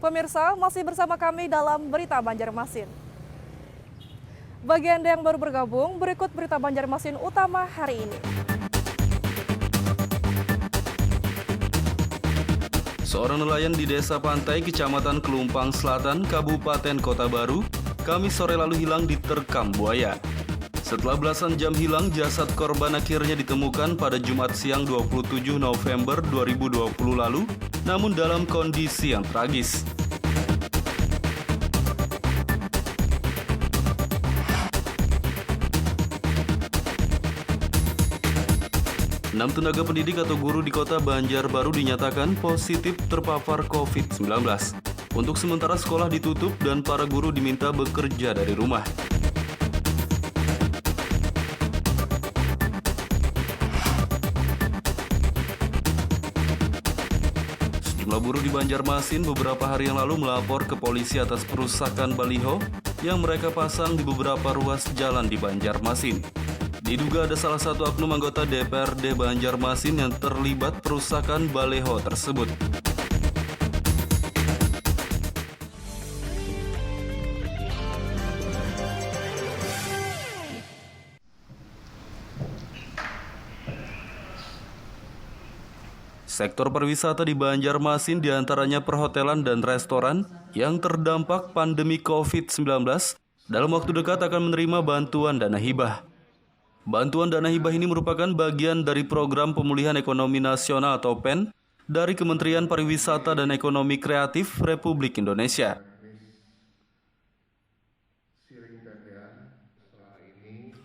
Pemirsa, masih bersama kami dalam Berita Banjarmasin. Bagi Anda yang baru bergabung, berikut Berita Banjarmasin utama hari ini. Seorang nelayan di Desa Pantai, Kecamatan Kelumpang Selatan, Kabupaten Kota Baru, Kamis sore lalu hilang diterkam buaya. Setelah belasan jam hilang, jasad korban akhirnya ditemukan pada Jumat siang 27 November 2020 lalu, namun dalam kondisi yang tragis. Enam tenaga pendidik atau guru di Kota Banjarbaru dinyatakan positif terpapar COVID-19. Untuk sementara sekolah ditutup dan para guru diminta bekerja dari rumah. Sejumlah buruh di Banjarmasin beberapa hari yang lalu melapor ke polisi atas perusakan baliho yang mereka pasang di beberapa ruas jalan di Banjarmasin. Diduga ada salah satu oknum anggota DPRD Banjarmasin yang terlibat perusakan baliho tersebut. Sektor pariwisata di Banjarmasin diantaranya perhotelan dan restoran yang terdampak pandemi COVID-19 dalam waktu dekat akan menerima bantuan dana hibah. Bantuan dana hibah ini merupakan bagian dari Program Pemulihan Ekonomi Nasional atau PEN dari Kementerian Pariwisata dan Ekonomi Kreatif Republik Indonesia.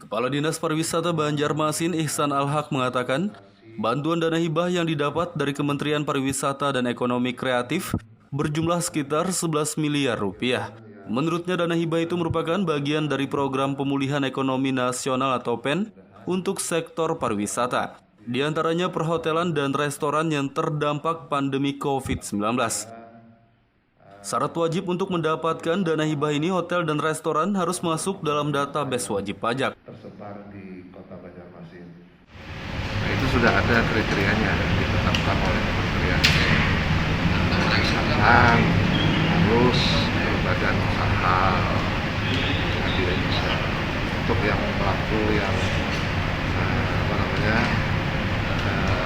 Kepala Dinas Pariwisata Banjarmasin Ihsan Al-Haq mengatakan, bantuan dana hibah yang didapat dari Kementerian Pariwisata dan Ekonomi Kreatif berjumlah sekitar 11 miliar rupiah. Menurutnya dana hibah itu merupakan bagian dari Program Pemulihan Ekonomi Nasional atau PEN untuk sektor pariwisata. Di antaranya perhotelan dan restoran yang terdampak pandemi COVID-19. Syarat wajib untuk mendapatkan dana hibah ini, hotel dan restoran harus masuk dalam database wajib pajak. Tersebar di Kota Banjarmasin. Nah, itu sudah ada kriterianya yang ditetapkan oleh Kementerian. Misalkan harus badan usaha di Indonesia untuk yang pelaku yang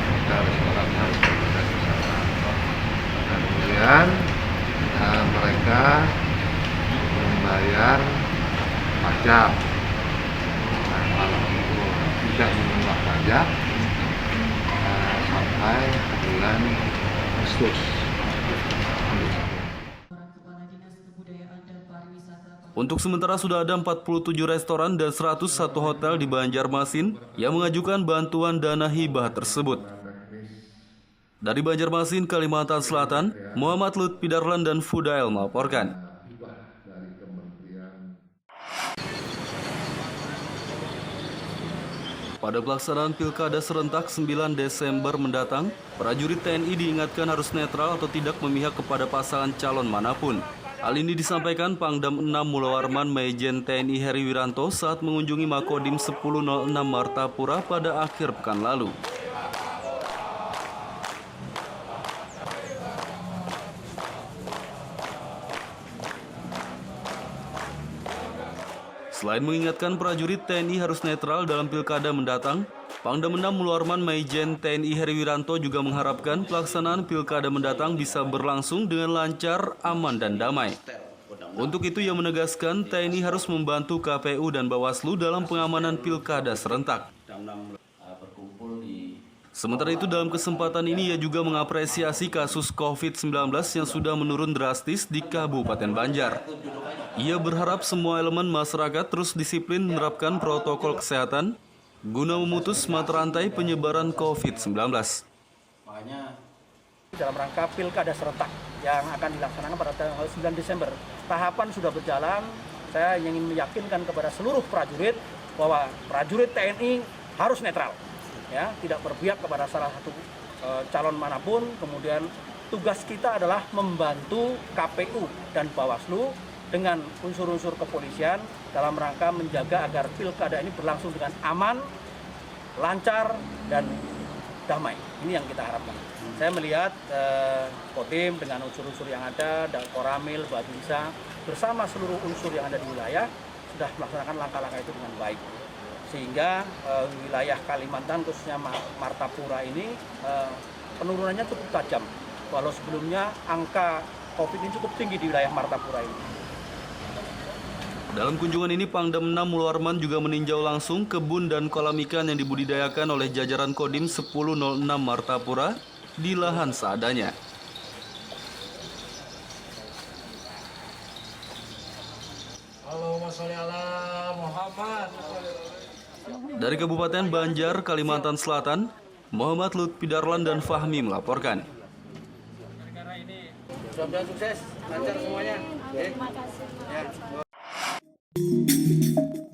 hotel restoran harus berbadan usaha. Dan kemudian mereka membayar pajak. Nah, kalau itu tidak menunggak pajak sampai bulan Agustus. Untuk sementara sudah ada 47 restoran dan 101 hotel di Banjarmasin yang mengajukan bantuan dana hibah tersebut. Dari Banjarmasin, Kalimantan Selatan, Muhammad Lutfi Darlan dan Fudail melaporkan. Pada pelaksanaan Pilkada serentak 9 Desember mendatang, prajurit TNI diingatkan harus netral atau tidak memihak kepada pasangan calon manapun. Hal ini disampaikan Pangdam 6 Mulawarman Majen TNI Heri Wiranto saat mengunjungi Makodim 1006 Martapura pada akhir pekan lalu. Selain mengingatkan prajurit TNI harus netral dalam Pilkada mendatang, Pangdam 6 Mulawarman Majen TNI Heri Wiranto juga mengharapkan pelaksanaan Pilkada mendatang bisa berlangsung dengan lancar, aman, dan damai. Untuk itu ia menegaskan TNI harus membantu KPU dan Bawaslu dalam pengamanan Pilkada serentak. Sementara itu dalam kesempatan ini ia juga mengapresiasi kasus COVID-19 yang sudah menurun drastis di Kabupaten Banjar. Ia berharap semua elemen masyarakat terus disiplin menerapkan protokol kesehatan guna memutus mata rantai penyebaran COVID-19. Dalam rangka Pilkada serentak yang akan dilaksanakan pada tanggal 9 Desember, tahapan sudah berjalan. Saya ingin meyakinkan kepada seluruh prajurit bahwa prajurit TNI harus netral, ya, tidak berpihak kepada salah satu calon manapun. Kemudian tugas kita adalah membantu KPU dan Bawaslu dengan unsur-unsur kepolisian dalam rangka menjaga agar pilkada ini berlangsung dengan aman, lancar, dan damai. Ini yang kita harapkan. Saya melihat Kodim dengan unsur-unsur yang ada, Koramil, Babinsa, bersama seluruh unsur yang ada di wilayah sudah melaksanakan langkah-langkah itu dengan baik. Sehingga wilayah Kalimantan khususnya Martapura ini penurunannya cukup tajam. Walau sebelumnya angka COVID ini cukup tinggi di wilayah Martapura ini. Dalam kunjungan ini, Pangdam 6 Mulwarman juga meninjau langsung kebun dan kolam ikan yang dibudidayakan oleh jajaran Kodim 1006 Martapura di lahan seadanya. Dari Kabupaten Banjar, Kalimantan Selatan, Muhammad Lutfi Darlan dan Fahmi melaporkan. Mudah-mudahan sukses, lancar semuanya. Terima kasih.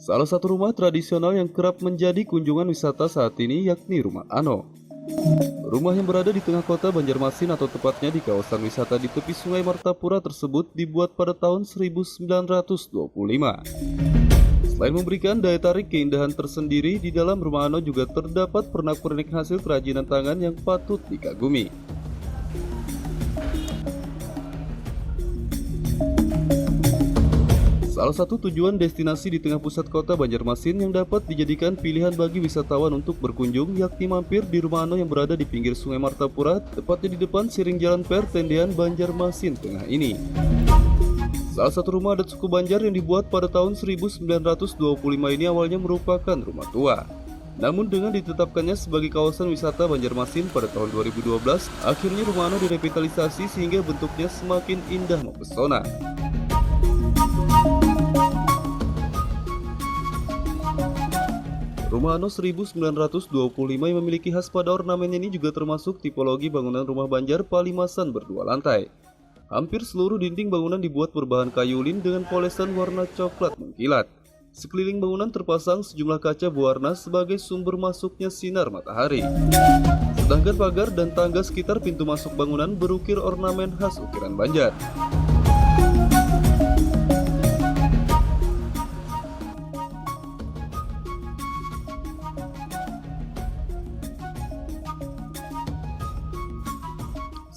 Salah satu rumah tradisional yang kerap menjadi kunjungan wisata saat ini yakni Rumah Ano. Rumah yang berada di tengah kota Banjarmasin atau tepatnya di kawasan wisata di tepi Sungai Martapura tersebut dibuat pada tahun 1925. Selain memberikan daya tarik keindahan tersendiri, di dalam Rumah Ano juga terdapat pernak-pernik hasil kerajinan tangan yang patut dikagumi. Salah satu tujuan destinasi di tengah pusat kota Banjarmasin yang dapat dijadikan pilihan bagi wisatawan untuk berkunjung yakni mampir di Rumah Ano yang berada di pinggir Sungai Martapura, tepatnya di depan Siring Jalan Per Tendean Banjarmasin Tengah ini. Salah satu rumah adat suku Banjar yang dibuat pada tahun 1925 ini awalnya merupakan rumah tua. Namun dengan ditetapkannya sebagai kawasan wisata Banjarmasin pada tahun 2012, akhirnya Rumah Ano direvitalisasi sehingga bentuknya semakin indah mempesona. Rumah Ano 1925 yang memiliki khas pada ornamen ini juga termasuk tipologi bangunan rumah Banjar palimasan berdua lantai. Hampir seluruh dinding bangunan dibuat berbahan kayu lin dengan polesan warna coklat mengkilat. Sekeliling bangunan terpasang sejumlah kaca berwarna sebagai sumber masuknya sinar matahari. Sedangkan pagar dan tangga sekitar pintu masuk bangunan berukir ornamen khas ukiran Banjar.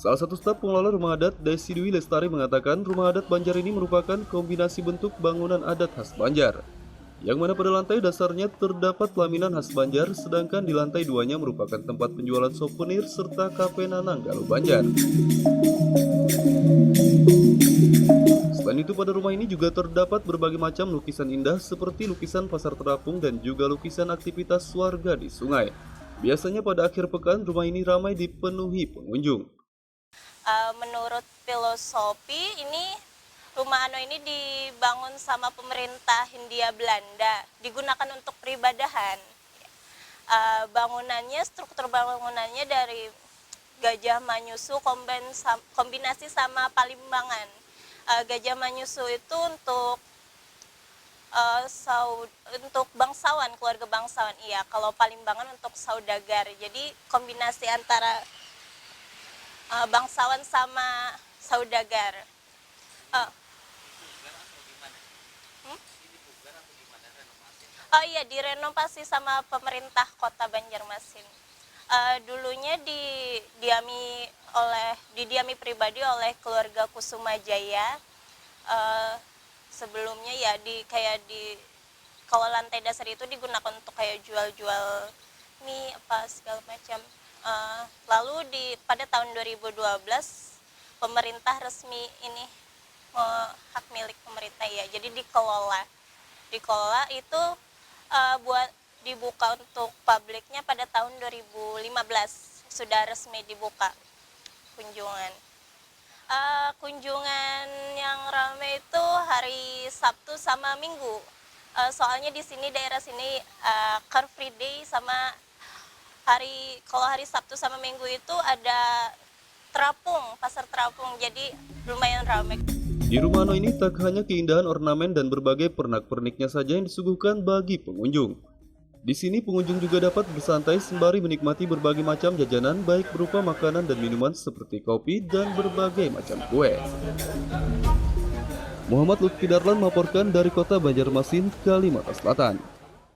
Salah satu staf pengelola rumah adat, Desi Dwi Lestari, mengatakan rumah adat Banjar ini merupakan kombinasi bentuk bangunan adat khas Banjar, yang mana pada lantai dasarnya terdapat pelaminan khas Banjar, sedangkan di lantai duanya merupakan tempat penjualan souvenir serta kafe Nanang Galuh Banjar. Selain itu, pada rumah ini juga terdapat berbagai macam lukisan indah seperti lukisan pasar terapung dan juga lukisan aktivitas warga di sungai. Biasanya pada akhir pekan rumah ini ramai dipenuhi pengunjung. Menurut filosofi ini Rumah Ano ini dibangun sama pemerintah Hindia Belanda, digunakan untuk peribadahan. Struktur bangunannya dari Gajah Manyusu kombinasi sama Palimbangan. Gajah Manyusu itu untuk bangsawan, keluarga bangsawan. Iya, kalau Palimbangan untuk saudagar. Jadi kombinasi antara bangsawan sama saudagar. Oh iya, direnovasi sama pemerintah Kota Banjarmasin. Dulunya didiami pribadi oleh keluarga Kusuma Jaya. Sebelumnya ya kalau lantai dasar itu digunakan untuk kayak jual-jual mie apa segala macam. Lalu pada tahun 2012 pemerintah resmi ini hak milik pemerintah ya, jadi dikelola itu buat dibuka untuk publiknya pada tahun 2015 sudah resmi dibuka kunjungan. Kunjungan yang ramai itu hari Sabtu sama Minggu. Soalnya di sini daerah sini Car Free Day sama kalau hari Sabtu sama Minggu itu ada pasar terapung, jadi lumayan ramai. Di Rumah Ano ini tak hanya keindahan ornamen dan berbagai pernak-perniknya saja yang disuguhkan bagi pengunjung. Di sini pengunjung juga dapat bersantai sembari menikmati berbagai macam jajanan baik berupa makanan dan minuman seperti kopi dan berbagai macam kue. Muhammad Lutfi Darlan melaporkan dari Kota Banjarmasin, Kalimantan Selatan.